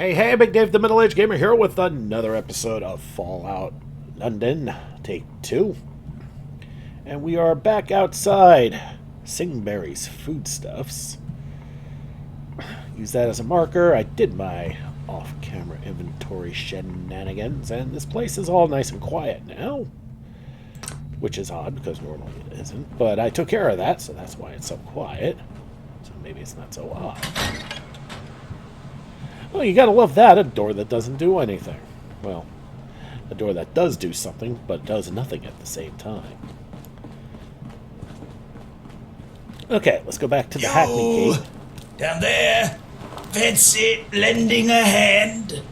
Hey, hey, Big Dave, the Middle-Aged Gamer here with another episode of Fallout London, Take 2. And we are back outside Singberry's Foodstuffs. Use that as a marker. I did my off-camera inventory shenanigans, and this place is all nice and quiet now. Which is odd, because normally it isn't. But I took care of that, so that's why it's so quiet. So maybe it's not so odd. Well, you gotta love that, a door that doesn't do anything. Well, a door that does do something, but does nothing at the same time. Okay, let's go back to the Hackney Gate. Down there. Fancy lending a hand?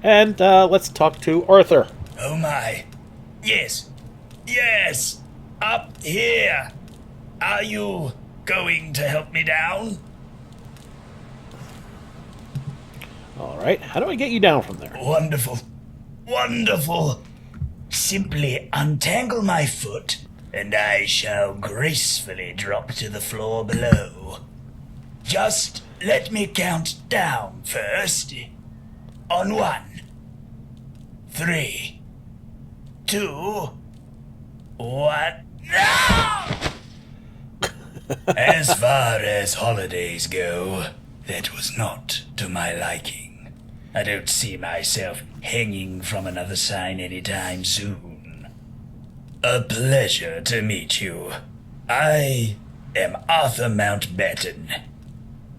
And let's talk to Arthur. Oh my. Yes. Yes. Up here. Are you going to help me down? Alright, how do I get you down from there? Wonderful. Wonderful. Simply untangle my foot, and I shall gracefully drop to the floor below. Just let me count down first. On 1, 3, 2, 1. No! As far as holidays go, that was not to my liking. I don't see myself hanging from another sign anytime soon. A pleasure to meet you. I am Arthur Mountbatten.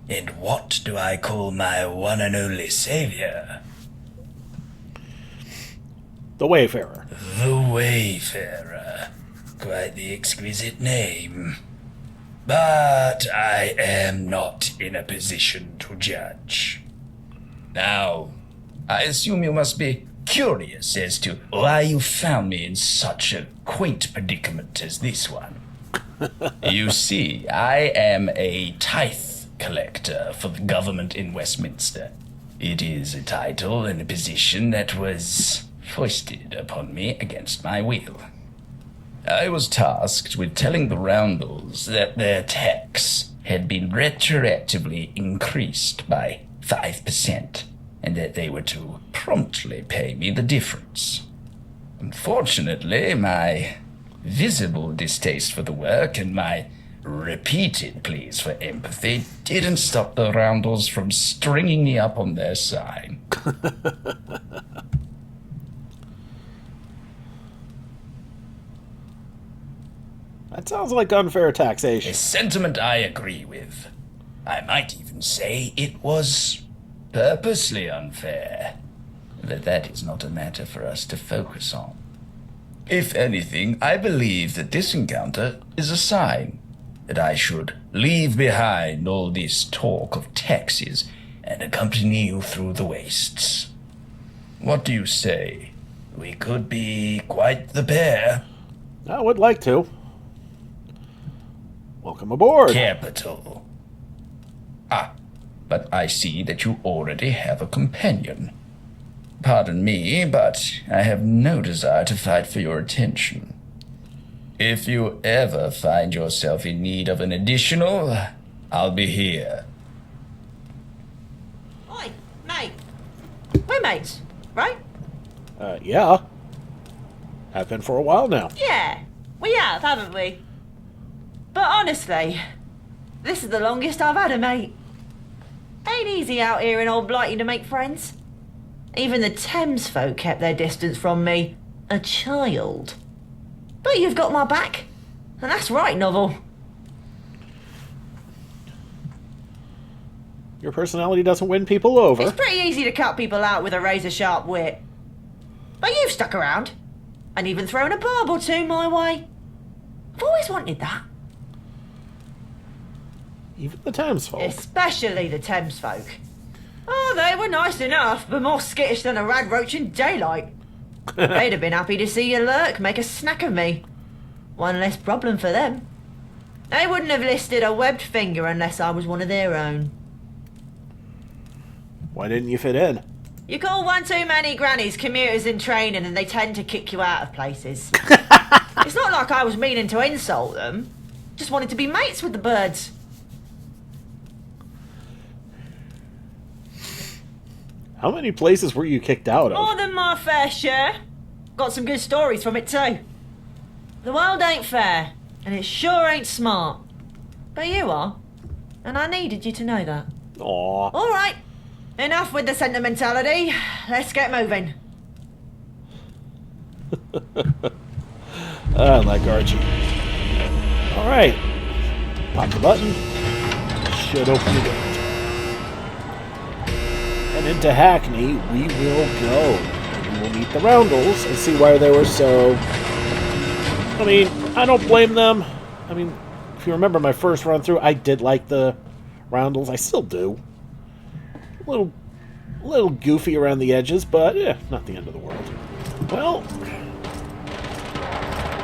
And what do I call my one and only savior? The Wayfarer. The Wayfarer. Quite the exquisite name. But I am not in a position to judge. Now, I assume you must be curious as to why you found me in such a quaint predicament as this one. You see, I am a tithe collector for the government in Westminster. It is a title and a position that was foisted upon me against my will. I was tasked with telling the Roundels that their tax had been retroactively increased by 5%, and that they were to promptly pay me the difference. Unfortunately, my visible distaste for the work and my repeated pleas for empathy didn't stop the Roundels from stringing me up on their side. That sounds like unfair taxation. A sentiment I agree with. I might even say it was purposely unfair. But that is not a matter for us to focus on. If anything, I believe that this encounter is a sign that I should leave behind all this talk of taxes and accompany you through the wastes. What do you say? We could be quite the pair. I would like to. Welcome aboard. Capital. But I see that you already have a companion. Pardon me, but I have no desire to fight for your attention. If you ever find yourself in need of an additional, I'll be here. Oi, mate. We're mates, right? Yeah. Have been for a while now. Yeah, we have, haven't we? But honestly, this is the longest I've had a mate. Ain't easy out here in old Blighty to make friends. Even the Thames folk kept their distance from me. A child. But you've got my back. And that's right, Novel. Your personality doesn't win people over. It's pretty easy to cut people out with a razor-sharp wit. But you've stuck around. And even thrown a barb or two my way. I've always wanted that. Even the Thames folk. Especially the Thames folk. Oh, they were nice enough, but more skittish than a rad roach in daylight. They'd have been happy to see you lurk, make a snack of me. One less problem for them. They wouldn't have listed a webbed finger unless I was one of their own. Why didn't you fit in? You call one too many grannies commuters in training and they tend to kick you out of places. It's not like I was meaning to insult them. Just wanted to be mates with the birds. How many places were you kicked out More of? than my fair share. Got some good stories from it too. The world ain't fair, and it sure ain't smart. But you are, and I needed you to know that. Aw. All right, enough with the sentimentality. Let's get moving. I like Archie. Alright. Pop the button. Should open the gate. And into Hackney we will go. And we will meet the Roundels and see why they were so... I mean, I don't blame them. I mean, if you remember my first run through, I did like the Roundels. I still do. A little goofy around the edges, but yeah, not the end of the world. Well,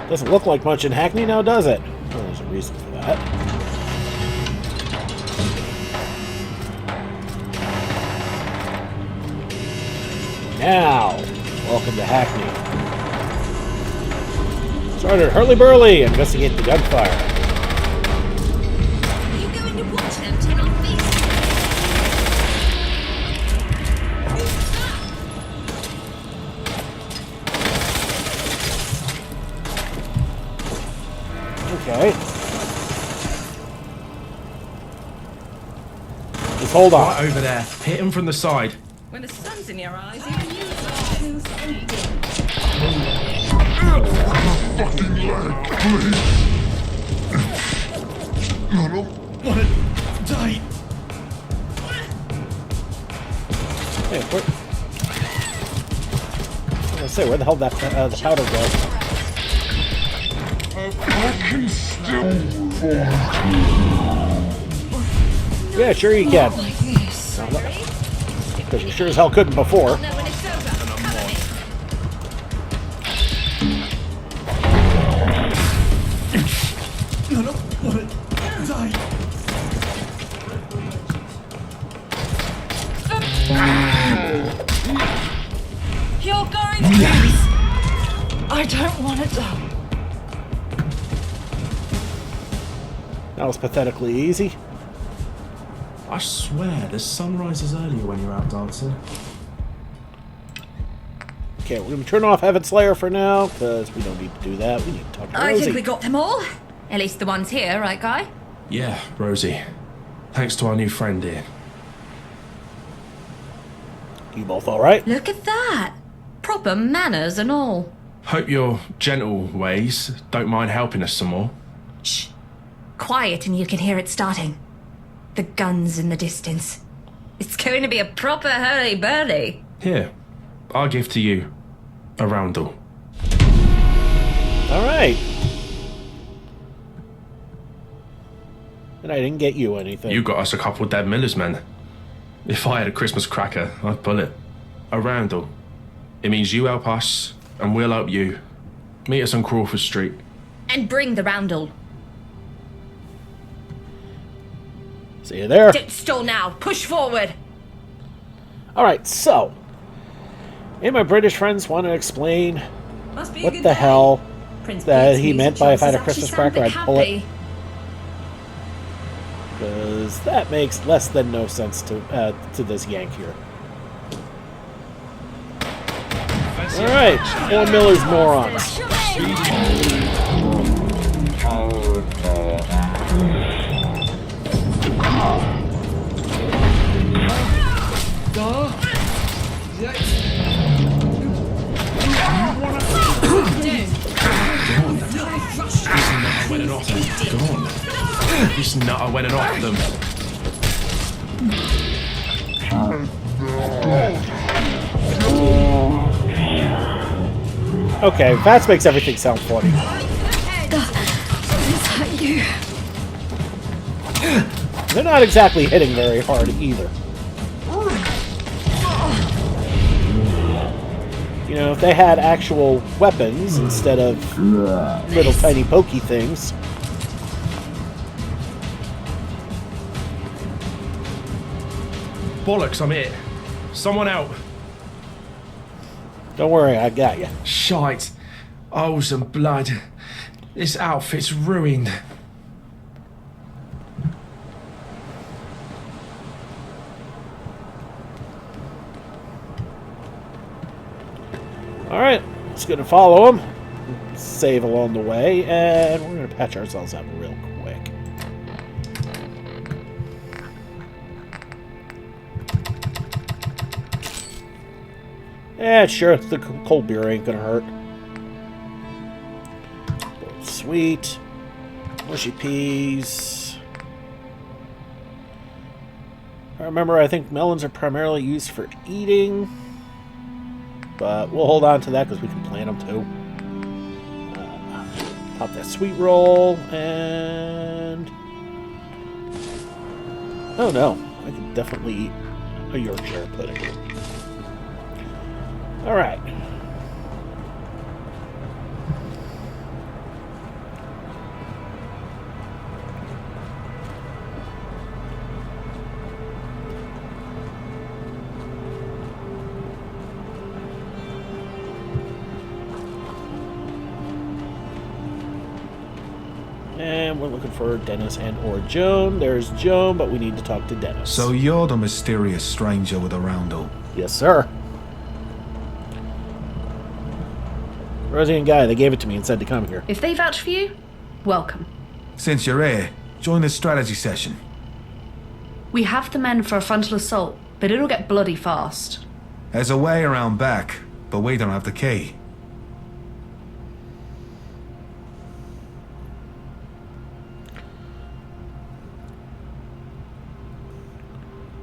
doesn't look like much in Hackney now, does it? Well, there's a reason for that. Now, welcome to Hackney. Starter Hurly Burly, investigate the gunfire. Are you going to watch them turn off this? Okay. Just hold on. Right over there. Hit him from the side. When the sun's in your eyes, even you feel sleepy. Fucking leg, please. I don't What a die. Hey, where... I was gonna say, where the hell did the powder go? I can still Yeah, sure you can. Like this. Because you sure as hell couldn't before. Now when it's over, cover me. I don't want to die. You're going to this. I don't want to die. That was pathetically easy. I swear, the sun rises earlier when you're out dancing. Okay, we're going to turn off Heaven Slayer for now, because we don't need to do that. We need to talk to I Rosie. think we got them all. At least the ones here, right, Guy? Yeah, Rosie. Thanks to our new friend here. You both alright? Look at that. Proper manners and all. Hope your gentle ways don't mind helping us some more. Shh. Quiet and you can hear it starting. The guns in the distance. It's going to be a proper hurly-burly. Here, I'll give to you a roundel. Alright. And I didn't get you anything. You got us a couple dead Miller's men. If I had a Christmas cracker, I'd pull it. A roundel. It means you help us, and we'll help you. Meet us on Crawford Street. And bring the roundel. See you there. Don't stall now. Push forward. Alright, so. Me and my British friends want to explain Must be a what good the day. hell Prince that Pete's he music meant by if I had a choices Christmas actually sound cracker, a I'd bit pull it. happy. Because that makes less than no sense to this yank here. Alright, more Miller's morons. This nutter went and off them. Okay, Vats makes everything sound funny. Is that you? They're not exactly hitting very hard either. You know, if they had actual weapons instead of little tiny pokey things. Bollocks, I'm it. Someone out. Don't worry, I got you. Shite. Holes and blood. This outfit's ruined. Alright, let's go to follow him. Save along the way, and we're going to patch ourselves up real quick. Yeah, sure, the cold beer ain't going to hurt. Sweet. Mushy peas. I remember, I think melons are primarily used for eating. But we'll hold on to that because we can plant them too. Pop that sweet roll, and... oh no, I can definitely eat a Yorkshire pudding. Alright. And we're looking for Dennis and or Joan. There's Joan, but we need to talk to Dennis. So you're the mysterious stranger with a roundel? Yes, sir. Rosie and Guy, they gave it to me and said to come here. If they vouch for you, welcome. Since you're here, join the strategy session. We have the men for a frontal assault, but it'll get bloody fast. There's a way around back, but we don't have the key.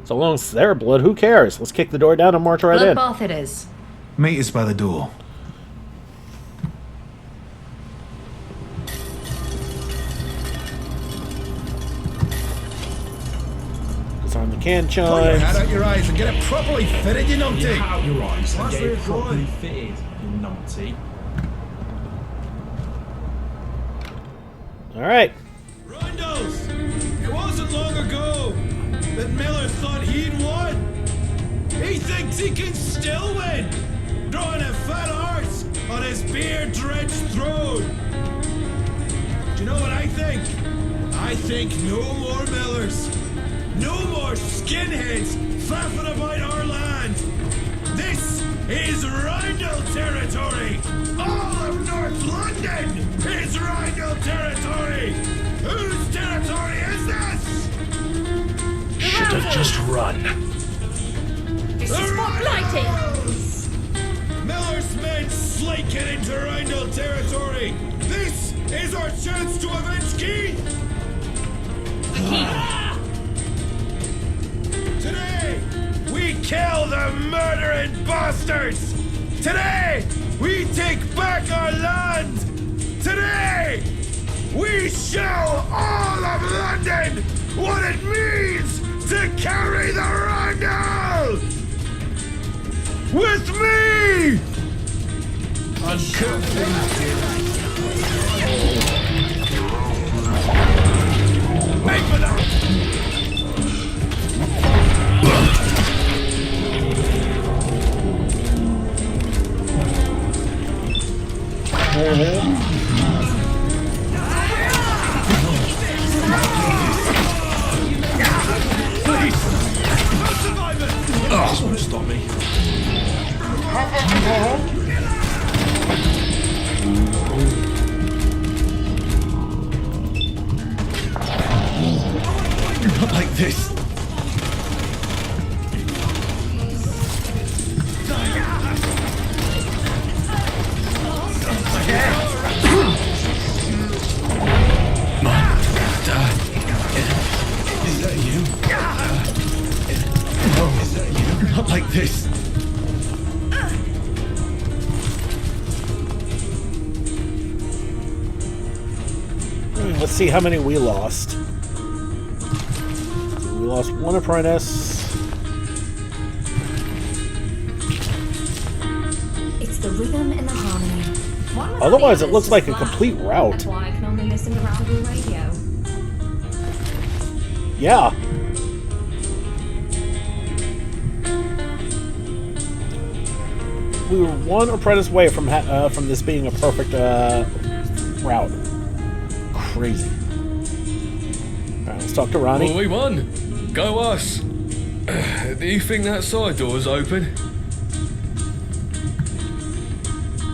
So long as it's their blood, who cares? Let's kick the door down and march right in. Bloodbath it is. Meet us by the door. Disarm the can Pull your head chimes. out your eyes and get it properly fitted, you numpty. Out your eyes and That's get it it, properly right. fitted, you numpty. Alright. Rundles! It wasn't long ago that Miller thought he'd won. He thinks he can still win, drawing a fat horse on his beer-drenched throne. Do you know what I think? I think no more Millers. No more skinheads faffing about our land. This is Rindle territory. All of North London is Rindle territory. Whose territory is this? Should have just run. This is not blighting! Miller's men slaking into Rindle territory. This is our chance to avenge Keith. Today, we kill the murdering bastards. Today, we take back our land. Today, we show all of London what it means to carry the Rundle! With me! Make for that! This won't stop me. Not like this. Is that you? No, not like this. Let's see how many we lost. We lost one apprentice. It's the rhythm and the harmony. One without Otherwise, the it other looks is like a just complete flat. rout. That's why I can only listen to Roundel Radio. Yeah. We were one apprentice away from this being a perfect route. Crazy. Alright, let's talk to Ronnie. Well, we won. Go us. Do you think that side door's open?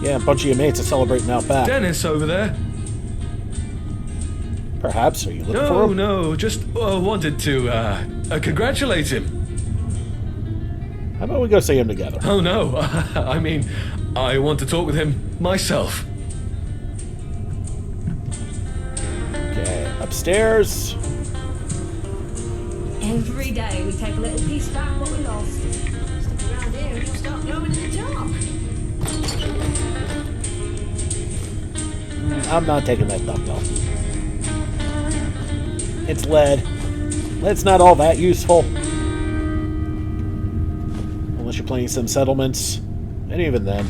Yeah, a bunch of your mates are celebrating out back. Dennis over there. Perhaps. Are you looking for him? No, just wanted to congratulate him. How about we go see him together? Oh no, I mean, I want to talk with him myself. Okay, upstairs. Every day we take a little piece back what we lost. Stick around here and you'll start going in the dark. I'm not taking that dumbbell. It's lead. Lead's not all that useful. Unless you're playing some settlements. And even then.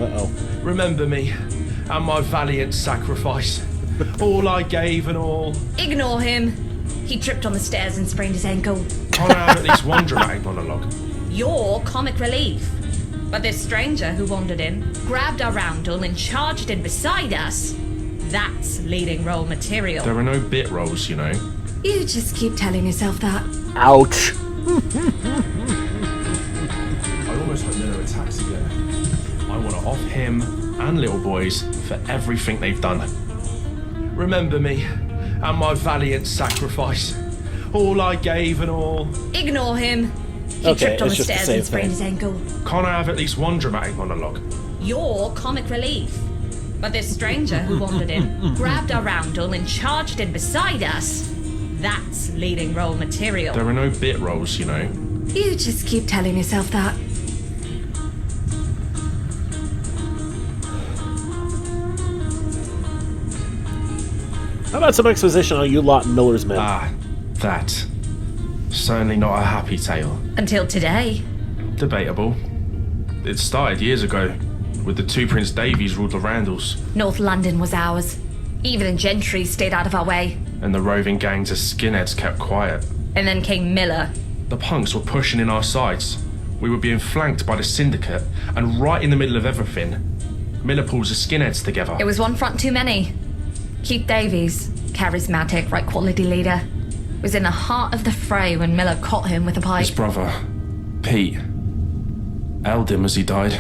Uh-oh. Remember me and my valiant sacrifice. All I gave and all. Ignore him. He tripped on the stairs and sprained his ankle. Can't I have at least one dramatic monologue? You're comic relief. But this stranger who wandered in, grabbed our roundel and charged in beside us, that's leading role material. There are no bit rolls, you know. You just keep telling yourself that. Ouch. I almost hope Miller attacks again. I want to off him and little boys for everything they've done. Remember me and my valiant sacrifice. All I gave and all. Ignore him. He Okay, tripped on the it's just the stairs same and sprained thing. his ankle. Can't I have at least one dramatic monologue? You're comic relief. But this stranger who wandered in, grabbed our roundel and charged in beside us, that's leading role material. There are no bit rolls, you know. You just keep telling yourself that. How about some exposition on you lot and Miller's men? That. Certainly not a happy tale. Until today. Debatable. It started years ago, with the two Prince Davies ruled the Randalls, North London was ours. Even the gentry stayed out of our way. and the roving gangs of skinheads kept quiet. And then came Miller. The punks were pushing in our sides. We were being flanked by the syndicate, and right in the middle of everything, Miller pulls the skinheads together. It was one front too many. Keith Davies, charismatic, right quality leader, was in the heart of the fray when Miller caught him with a pipe. His brother, Pete, held him as he died.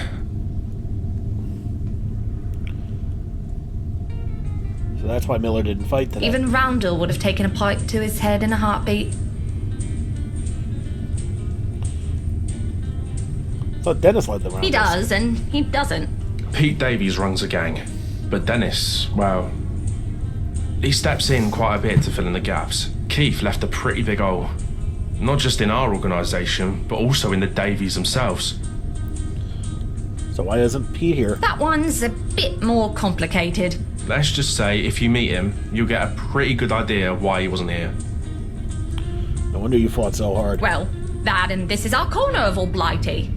So that's why Miller didn't fight today. Even Roundel would have taken a pipe to his head in a heartbeat. I thought Dennis led the round. He does, and he doesn't. Pete Davies runs a gang, but Dennis, well, he steps in quite a bit to fill in the gaps. Keith left a pretty big hole, not just in our organisation, but also in the Davies themselves. So why isn't Pete here? That one's a bit more complicated. Let's just say if you meet him, you'll get a pretty good idea why he wasn't here. No wonder you fought so hard. Well, that and this is our corner of all Blighty.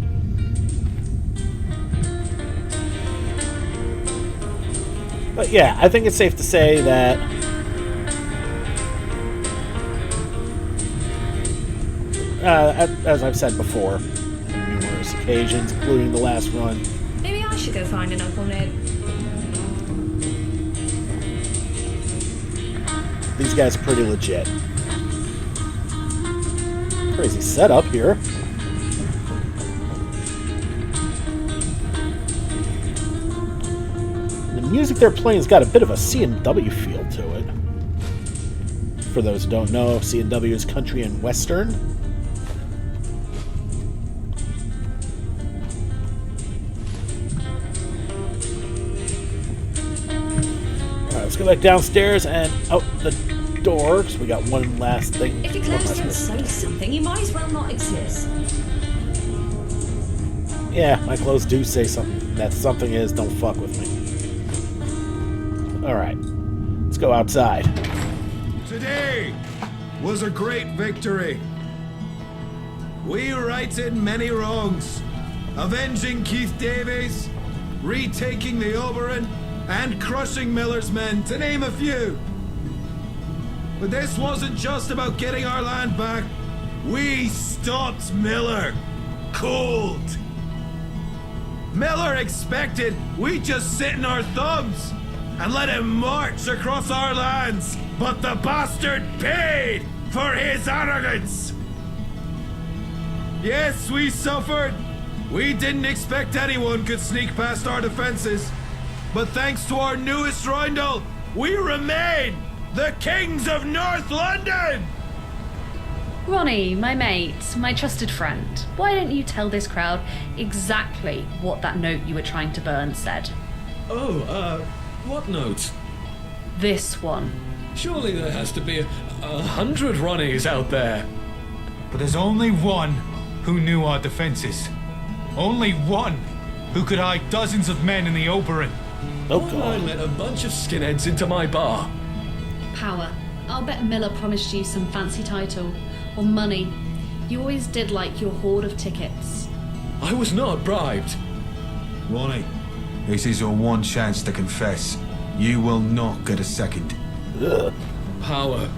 But yeah, I think it's safe to say that as I've said before on numerous occasions, including the last run, Maybe I should go find an Uncle Ned. these guys are pretty legit. Crazy setup here. The music they're playing's got a bit of a C&W feel to it. For those who don't know, C&W is country and western. Alright, let's go back downstairs and out the door, because we got one last thing. If your clothes don't say something, you might as well not exist. Yeah, my clothes do say something. That something is, don't fuck with me. Alright, let's go outside. Today was a great victory. We righted many wrongs, avenging Keith Davies, retaking the Oberon, and crushing Miller's men, to name a few. But this wasn't just about getting our land back. We stopped Miller cold. Miller expected we'd just sit in our thumbs and let him march across our lands. But the bastard paid for his arrogance. Yes, we suffered. We didn't expect anyone could sneak past our defenses. But thanks to our newest roundel, we remain the kings of North London! Ronnie, my mate, my trusted friend, why don't you tell this crowd exactly what that note you were trying to burn said? Oh, what note? This one. Surely there has to be 100 Ronnies out there. But there's only one who knew our defenses. Only one who could hide dozens of men in the Oberon. Oh, One I God. let a bunch of skinheads into my bar. Power. I'll bet Miller promised you some fancy title. Or money. You always did like your hoard of tickets. I was not bribed. Ronnie, this is your one chance to confess. You will not get a second. Ugh. Power.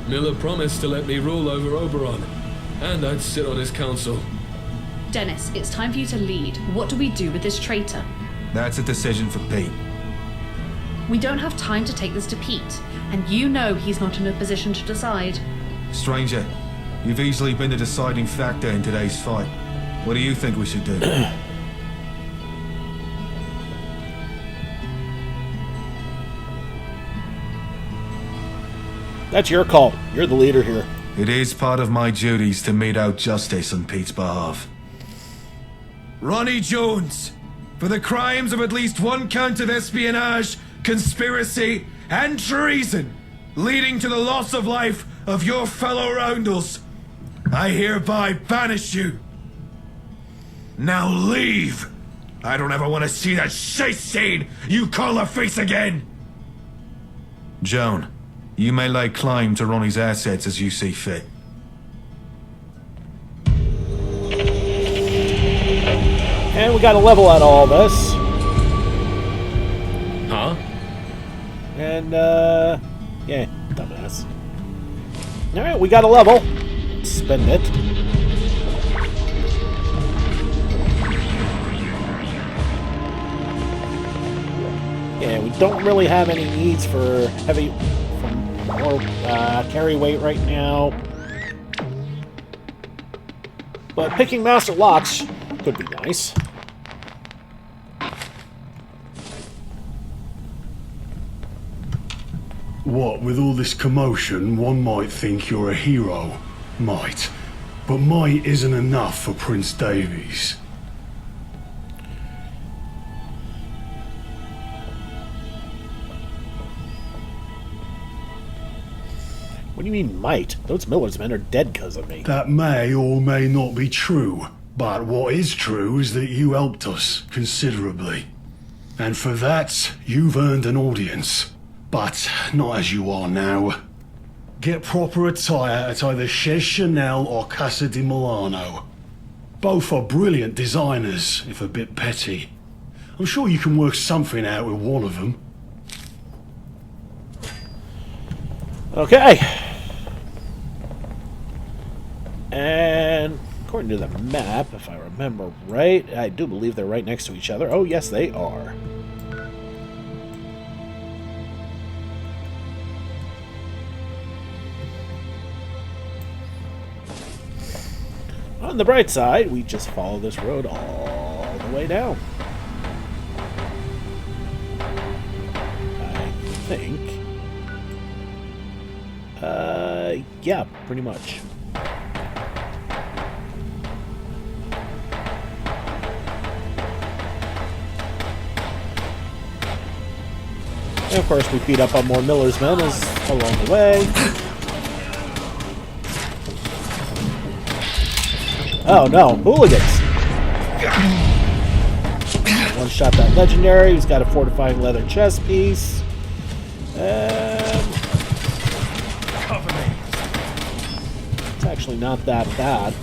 Miller promised to let me rule over Oberon, and I'd sit on his council. Dennis, it's time for you to lead. What do we do with this traitor? That's a decision for Pete. We don't have time to take this to Pete, and you know he's not in a position to decide. Stranger, you've easily been the deciding factor in today's fight. What do you think we should do? That's your call. You're the leader here. It is part of my duties to mete out justice on Pete's behalf. Ronnie Jones, for the crimes of at least one count of espionage, conspiracy, and treason, leading to the loss of life of your fellow roundels, I hereby banish you. Now leave! I don't ever want to see that shite stain you call a face again! Joan, you may lay claim to Ronnie's assets as you see fit. And we got to level out all this. Huh? And, yeah, dumbass. Alright, we got a level. Spend it. Yeah, we don't really have any needs for heavy... or carry weight right now. But picking master locks could be nice. What, with all this commotion, one might think you're a hero. Might. But might isn't enough for Prince Davies. What do you mean, might? Those Miller's men are dead because of me. That may or may not be true. But what is true is that you helped us considerably. And for that, you've earned an audience. But not as you are now. Get proper attire at either Chez Chanel or Casa di Milano. Both are brilliant designers, if a bit petty. I'm sure you can work something out with one of them. Okay. And according to the map, if I remember right, I do believe they're right next to each other. Oh, yes, they are. On the bright side, we just follow this road all the way down. I think. Yeah, pretty much. And of course, we beat up on more Miller's men as along the way. Oh no, hooligans! One shot that legendary. He's got a fortifying leather chest piece. Cover me. It's actually not that bad.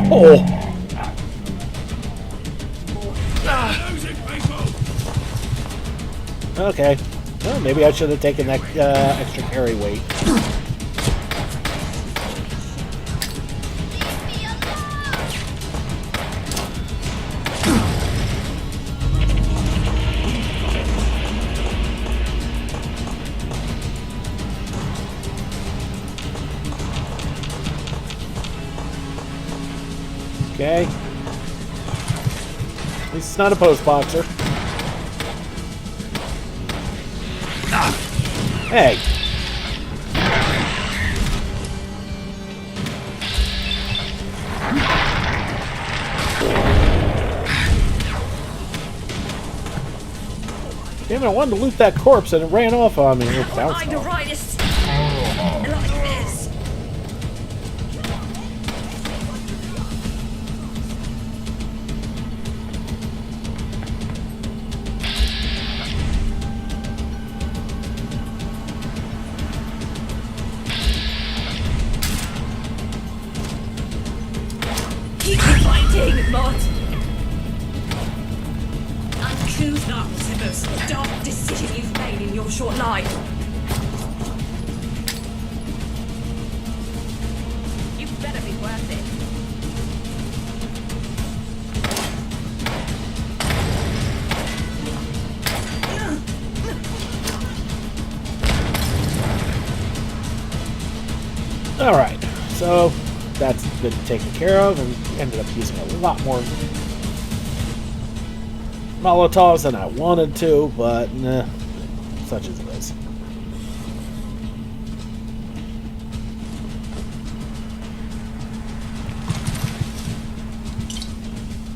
Oh! Okay. Well, maybe I should have taken that extra carry weight. Okay. At least it's not a post boxer. Hey! Damn it, I wanted to loot that corpse and it ran off on me. It bounced off. Like this. Keep fighting, Mott. Uncouth arms the most dark decision you've made in your short life. You better be worth it. Alright, so that's been taken care of and ended up using a lot more Molotovs than I wanted to, but nah, such as it is.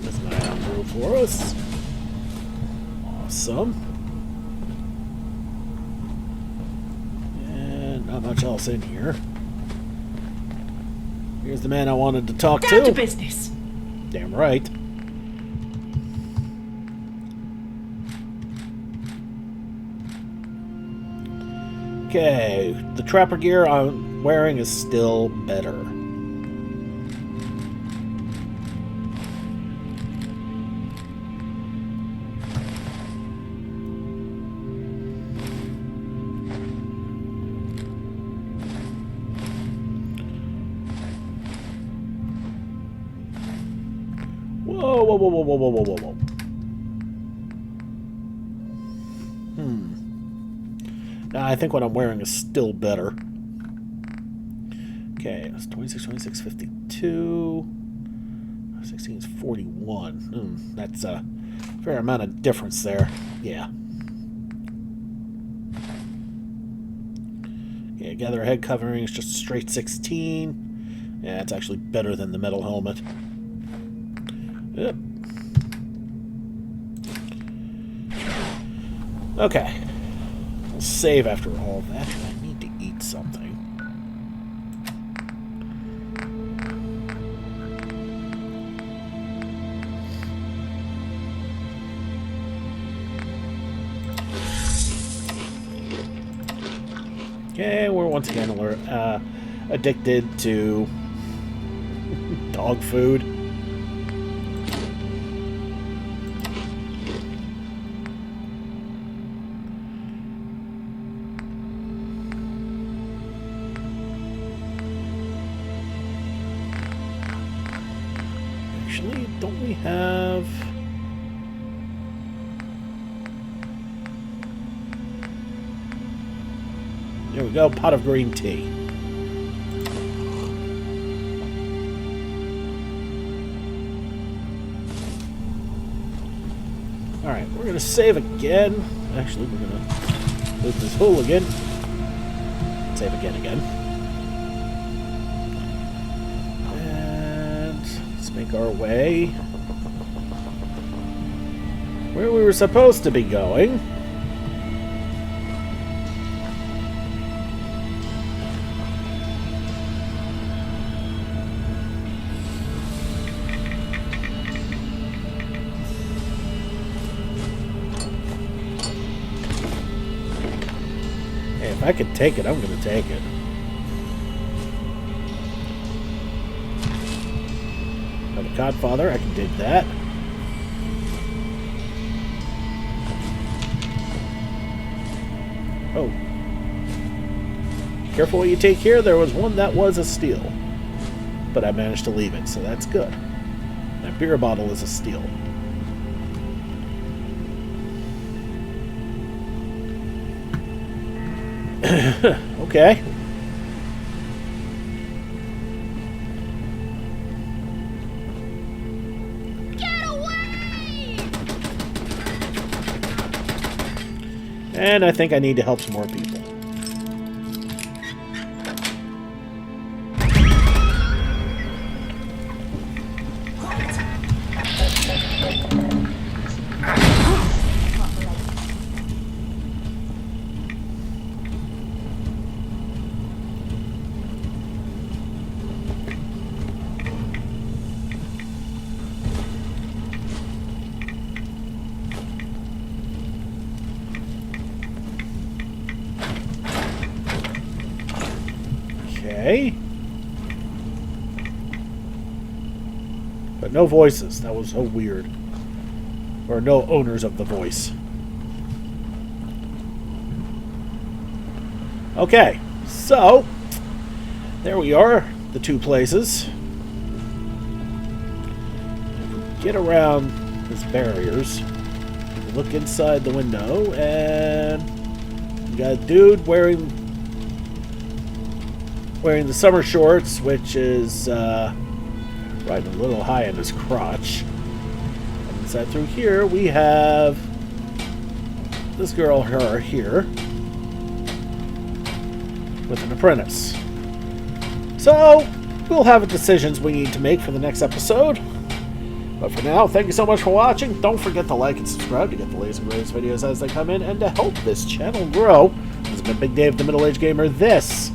There's an ion brew for us. Awesome. And not much else in here. Here's the man I wanted to talk Down to to. business. Damn right. Okay, the trapper gear I'm wearing is still better. Whoa, whoa, whoa, whoa, whoa, whoa, whoa, whoa, whoa. Nah, I think what I'm wearing is still better. Okay, it's 26, 26, 52. 16 is 41. That's a fair amount of difference there. Yeah. Okay, gather head covering is just straight 16. Yeah, it's actually better than the metal helmet. Yep. Okay. We'll save after all that. I need to eat something. Okay, we're once again addicted to dog food. Actually, don't we have... There we go, pot of green tea. Alright, we're going to save again. Actually, we're going to loot this hooligan. Save again. And let's make our way where we were supposed to be going. If I could take it, I'm going to take it. By the Godfather, I can dig that. Oh. Careful what you take here. There was one that was a steal. But I managed to leave it, so that's good. That beer bottle is a steal. Okay. And I think I need to help some more people. Okay. But no voices. That was so weird. Or no owners of the voice. Okay. So, there we are. The two places. Get around these barriers. Look inside the window, and you got a dude wearing the summer shorts, which is right a little high in his crotch. And inside through here, we have this girl, her here, with an apprentice. So, we'll have decisions we need to make for the next episode. But for now, thank you so much for watching. Don't forget to like and subscribe to get the latest and greatest videos as they come in, and to help this channel grow. This has been Big Dave, the Middle-Aged Gamer. This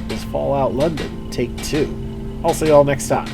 is Fallout London, Take 2. I'll see y'all next time.